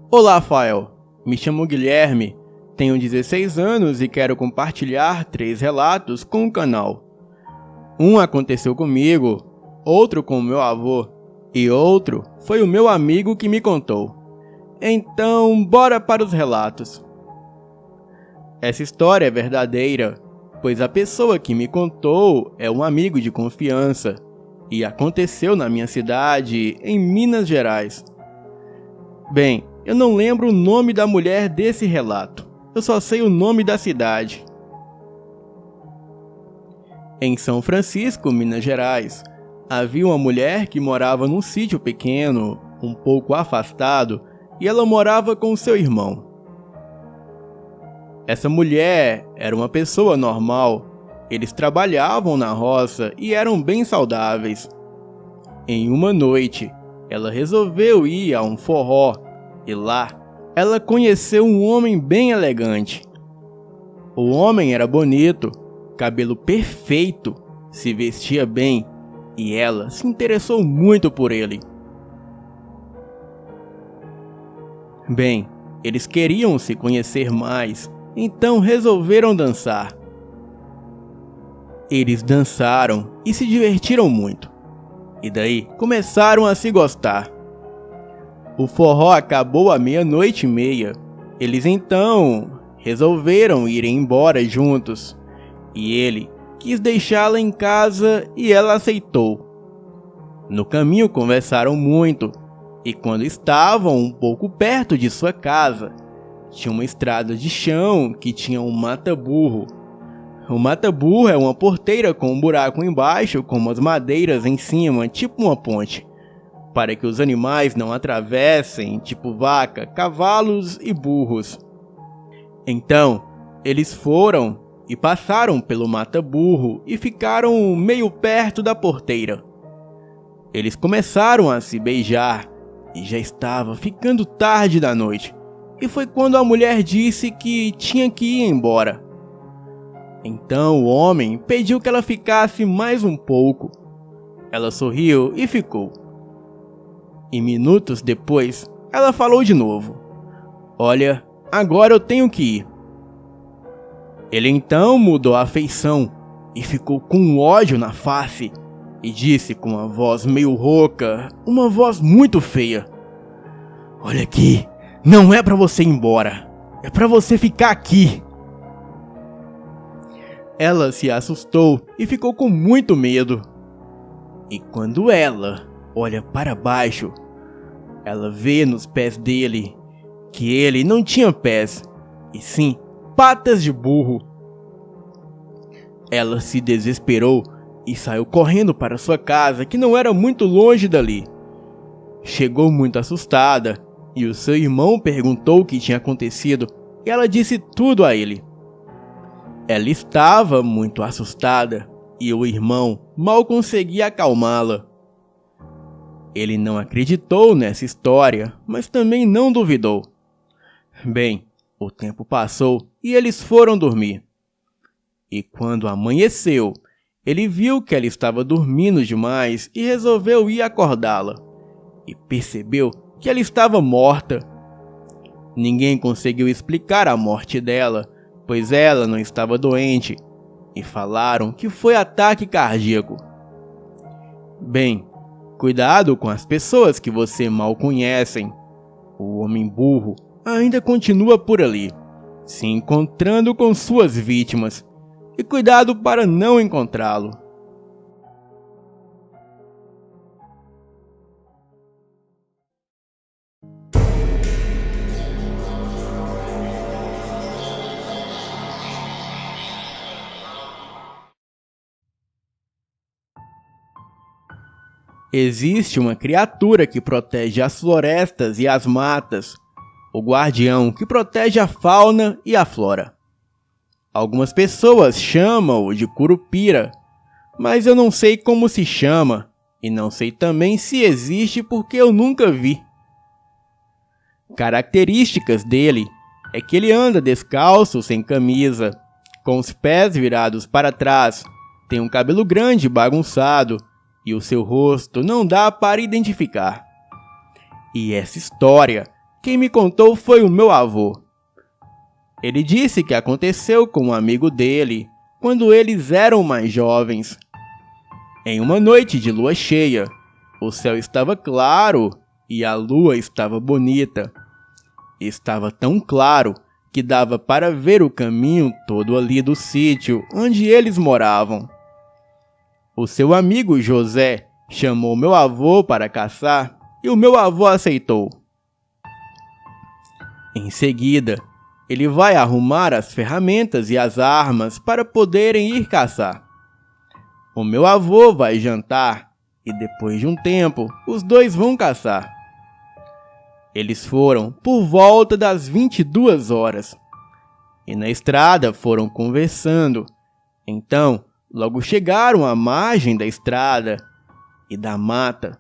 Olá, Fael. Me chamo Guilherme, tenho 16 anos e quero compartilhar 3 relatos com o canal. Um aconteceu comigo, outro com o meu avô e outro foi o meu amigo que me contou. Então, bora para os relatos. Essa história é verdadeira, pois a pessoa que me contou é um amigo de confiança e aconteceu na minha cidade, em Minas Gerais. Bem, eu não lembro o nome da mulher desse relato, eu só sei o nome da cidade. Em São Francisco, Minas Gerais, havia uma mulher que morava num sítio pequeno, um pouco afastado, e ela morava com seu irmão. Essa mulher era uma pessoa normal, eles trabalhavam na roça e eram bem saudáveis. Em uma noite, ela resolveu ir a um forró e lá ela conheceu um homem bem elegante. O homem era bonito, cabelo perfeito, se vestia bem e ela se interessou muito por ele. Bem, eles queriam se conhecer mais, então resolveram dançar. Eles dançaram e se divertiram muito. E daí começaram a se gostar. O forró acabou à 00:30. Eles então resolveram ir embora juntos. E ele quis deixá-la em casa e ela aceitou. No caminho conversaram muito. E quando estavam um pouco perto de sua casa, tinha uma estrada de chão que tinha um mata-burro. O mata-burro é uma porteira com um buraco embaixo com umas madeiras em cima, tipo uma ponte, para que os animais não atravessem, tipo vaca, cavalos e burros. Então, eles foram e passaram pelo mata-burro e ficaram meio perto da porteira. Eles começaram a se beijar e já estava ficando tarde da noite. E foi quando a mulher disse que tinha que ir embora. Então o homem pediu que ela ficasse mais um pouco. Ela sorriu e ficou. E minutos depois, ela falou de novo: "Olha, agora eu tenho que ir." Ele então mudou a feição e ficou com ódio na face e disse com uma voz meio rouca, uma voz muito feia: "Olha aqui, não é pra você ir embora, é pra você ficar aqui." Ela se assustou e ficou com muito medo. E quando ela olha para baixo, ela vê nos pés dele que ele não tinha pés, e sim patas de burro. Ela se desesperou e saiu correndo para sua casa, que não era muito longe dali. Chegou muito assustada e o seu irmão perguntou o que tinha acontecido e ela disse tudo a ele. Ela estava muito assustada e o irmão mal conseguia acalmá-la. Ele não acreditou nessa história, mas também não duvidou. Bem, o tempo passou e eles foram dormir. E quando amanheceu, ele viu que ela estava dormindo demais e resolveu ir acordá-la. E percebeu que ela estava morta. Ninguém conseguiu explicar a morte dela, pois ela não estava doente, e falaram que foi ataque cardíaco. Bem, cuidado com as pessoas que você mal conhecem. O homem burro ainda continua por ali, se encontrando com suas vítimas, e cuidado para não encontrá-lo. Existe uma criatura que protege as florestas e as matas, o guardião que protege a fauna e a flora. Algumas pessoas chamam-o de Curupira, mas eu não sei como se chama, e não sei também se existe porque eu nunca vi. Características dele é que ele anda descalço, sem camisa, com os pés virados para trás, tem um cabelo grande e bagunçado, e o seu rosto não dá para identificar. E essa história quem me contou foi o meu avô. Ele disse que aconteceu com um amigo dele quando eles eram mais jovens. Em uma noite de lua cheia, o céu estava claro e a lua estava bonita. Estava tão claro que dava para ver o caminho todo ali do sítio onde eles moravam. O seu amigo José chamou meu avô para caçar e o meu avô aceitou. Em seguida, ele vai arrumar as ferramentas e as armas para poderem ir caçar. O meu avô vai jantar e depois de um tempo, os dois vão caçar. Eles foram por volta das 22 horas e na estrada foram conversando. Então, logo chegaram à margem da estrada e da mata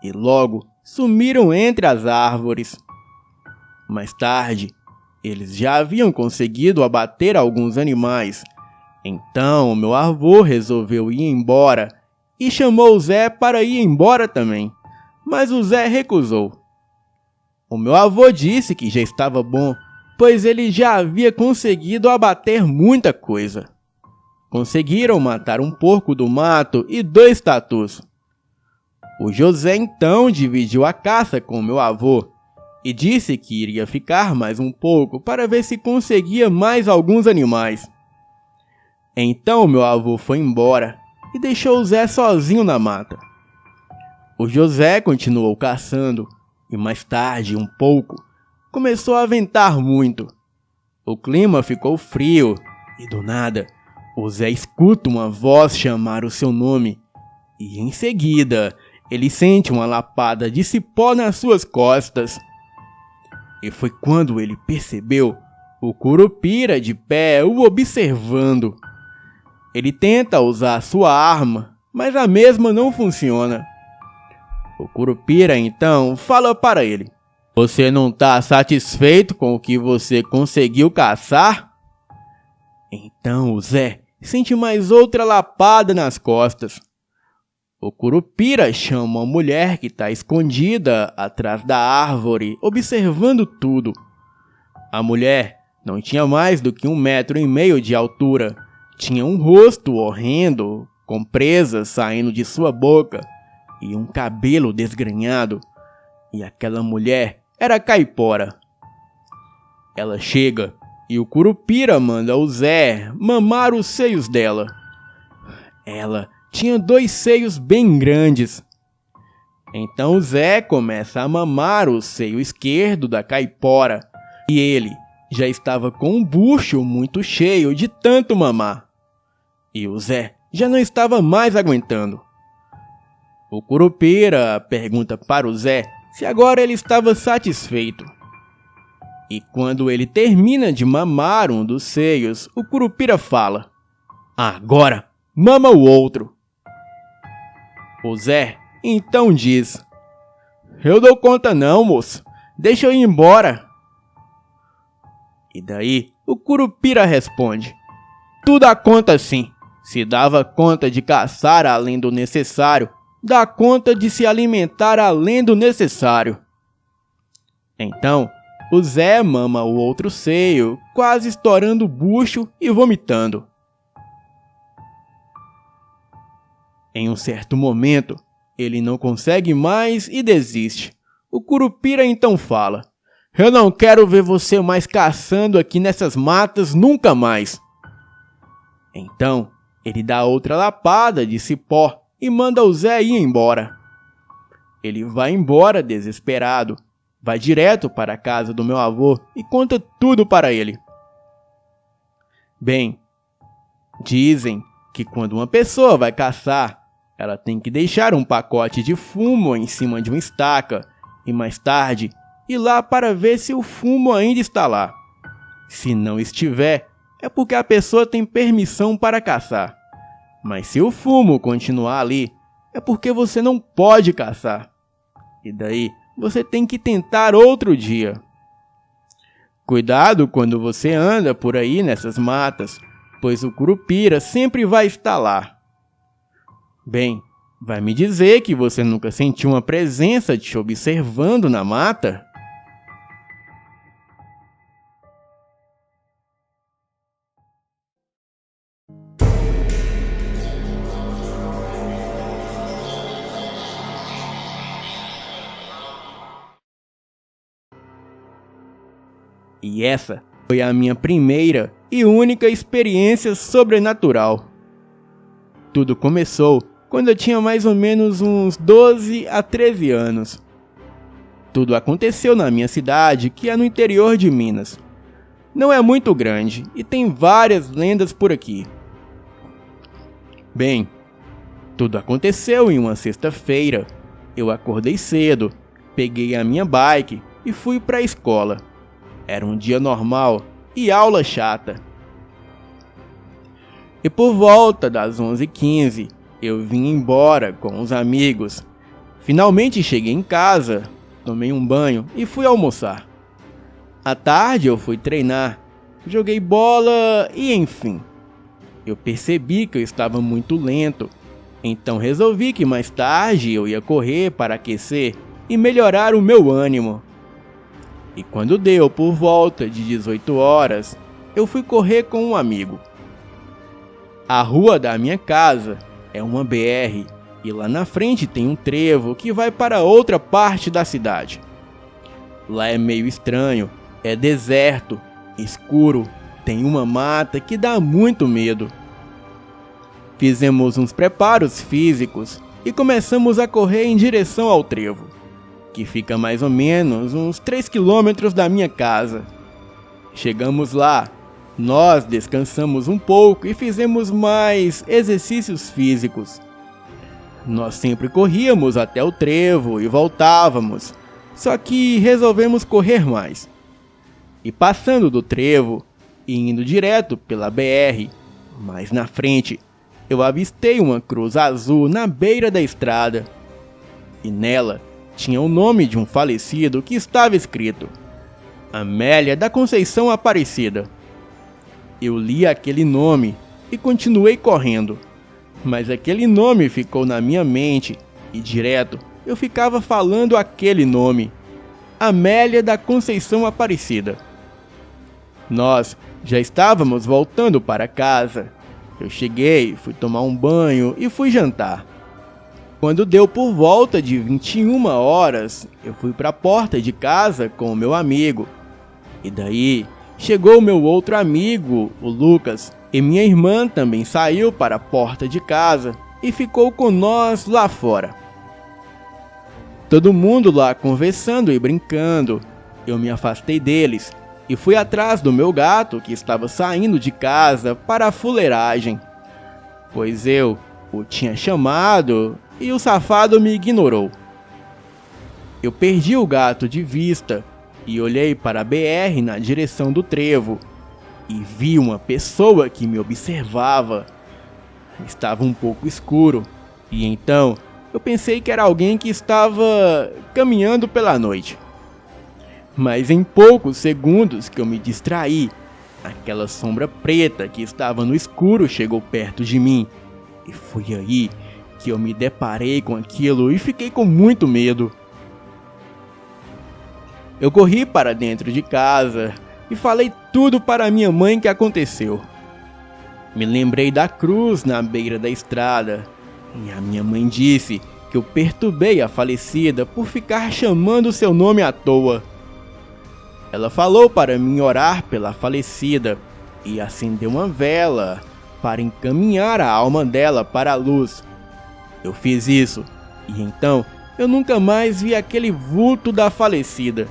e logo sumiram entre as árvores. Mais tarde, eles já haviam conseguido abater alguns animais. Então, meu avô resolveu ir embora e chamou o Zé para ir embora também, mas o Zé recusou. O meu avô disse que já estava bom, pois ele já havia conseguido abater muita coisa. Conseguiram matar um porco do mato e 2 tatus. O José então dividiu a caça com meu avô e disse que iria ficar mais um pouco para ver se conseguia mais alguns animais. Então meu avô foi embora e deixou o Zé sozinho na mata. O José continuou caçando e mais tarde, um pouco, começou a ventar muito. O clima ficou frio e do nada, o Zé escuta uma voz chamar o seu nome e em seguida ele sente uma lapada de cipó nas suas costas. E foi quando ele percebeu o Curupira de pé o observando. Ele tenta usar a sua arma, mas a mesma não funciona. O Curupira então fala para ele: "Você não está satisfeito com o que você conseguiu caçar?" Então o Zé sente mais outra lapada nas costas. O Curupira chama uma mulher que está escondida atrás da árvore, observando tudo. A mulher não tinha mais do que 1,5 metros de altura. Tinha um rosto horrendo, com presas saindo de sua boca e um cabelo desgrenhado. E aquela mulher era Caipora. Ela chega e o Curupira manda o Zé mamar os seios dela. Ela tinha 2 seios bem grandes. Então o Zé começa a mamar o seio esquerdo da Caipora e ele já estava com um bucho muito cheio de tanto mamar. E o Zé já não estava mais aguentando. O Curupira pergunta para o Zé se agora ele estava satisfeito. E quando ele termina de mamar um dos seios, o Curupira fala: "Agora, mama o outro." O Zé então diz: "Eu dou conta não, moço. Deixa eu ir embora." E daí o Curupira responde: "Tu dá conta sim. Se dava conta de caçar além do necessário, dá conta de se alimentar além do necessário." Então, o Zé mama o outro seio, quase estourando o bucho e vomitando. Em um certo momento, ele não consegue mais e desiste. O Curupira então fala: "Eu não quero ver você mais caçando aqui nessas matas nunca mais." Então, ele dá outra lapada de cipó e manda o Zé ir embora. Ele vai embora desesperado, vai direto para a casa do meu avô e conta tudo para ele. Bem, dizem que quando uma pessoa vai caçar, ela tem que deixar um pacote de fumo em cima de uma estaca e mais tarde ir lá para ver se o fumo ainda está lá. Se não estiver, é porque a pessoa tem permissão para caçar. Mas se o fumo continuar ali, é porque você não pode caçar. E daí você tem que tentar outro dia. Cuidado quando você anda por aí nessas matas, pois o Curupira sempre vai estar lá. Bem, vai me dizer que você nunca sentiu uma presença te observando na mata? E essa foi a minha primeira e única experiência sobrenatural. Tudo começou quando eu tinha mais ou menos uns 12 a 13 anos. Tudo aconteceu na minha cidade, que é no interior de Minas. Não é muito grande e tem várias lendas por aqui. Bem, tudo aconteceu em uma sexta-feira. Eu acordei cedo, peguei a minha bike e fui para a escola. Era um dia normal e aula chata. E por volta das 11h15, eu vim embora com os amigos. Finalmente cheguei em casa, tomei um banho e fui almoçar. À tarde eu fui treinar, joguei bola e enfim. Eu percebi que eu estava muito lento, então resolvi que mais tarde eu ia correr para aquecer e melhorar o meu ânimo. E quando deu por volta de 18 horas, eu fui correr com um amigo. A rua da minha casa é uma BR e lá na frente tem um trevo que vai para outra parte da cidade. Lá é meio estranho, é deserto, escuro, tem uma mata que dá muito medo. Fizemos uns preparos físicos e começamos a correr em direção ao trevo, que fica mais ou menos uns 3 quilômetros da minha casa. Chegamos lá, nós descansamos um pouco e fizemos mais exercícios físicos. Nós sempre corríamos até o trevo e voltávamos, só que resolvemos correr mais. E passando do trevo e indo direto pela BR, mais na frente, eu avistei uma cruz azul na beira da estrada. E nela tinha o nome de um falecido que estava escrito: Amélia da Conceição Aparecida. Eu li aquele nome e continuei correndo, mas aquele nome ficou na minha mente e direto eu ficava falando aquele nome: Amélia da Conceição Aparecida. Nós já estávamos voltando para casa. Eu cheguei, fui tomar um banho e fui jantar. Quando deu por volta de 21 horas, eu fui para a porta de casa com o meu amigo. E daí chegou o meu outro amigo, o Lucas, e minha irmã também saiu para a porta de casa e ficou com nós lá fora. Todo mundo lá conversando e brincando. Eu me afastei deles e fui atrás do meu gato que estava saindo de casa para a fuleiragem, pois eu o tinha chamado e o safado me ignorou. Eu perdi o gato de vista e olhei para a BR na direção do trevo e vi uma pessoa que me observava. Estava um pouco escuro e então eu pensei que era alguém que estava caminhando pela noite. Mas em poucos segundos que eu me distraí, aquela sombra preta que estava no escuro chegou perto de mim. E foi aí que eu me deparei com aquilo e fiquei com muito medo. Eu corri para dentro de casa e falei tudo para minha mãe que aconteceu. Me lembrei da cruz na beira da estrada e a minha mãe disse que eu perturbei a falecida por ficar chamando seu nome à toa. Ela falou para mim orar pela falecida e acender uma vela para encaminhar a alma dela para a luz. Eu fiz isso e então eu nunca mais vi aquele vulto da falecida.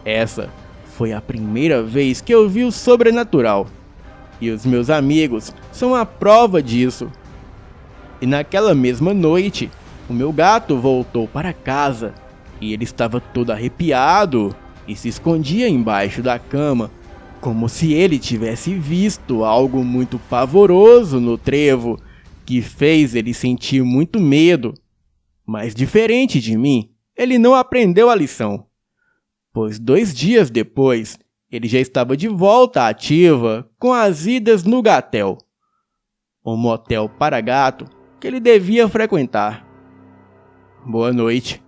Essa foi a primeira vez que eu vi o sobrenatural e os meus amigos são a prova disso. E naquela mesma noite, o meu gato voltou para casa e ele estava todo arrepiado e se escondia embaixo da cama, como se ele tivesse visto algo muito pavoroso no trevo, que fez ele sentir muito medo. Mas diferente de mim, ele não aprendeu a lição, pois 2 dias depois, ele já estava de volta ativa com as idas no Gatel, um motel para gato que ele devia frequentar. Boa noite.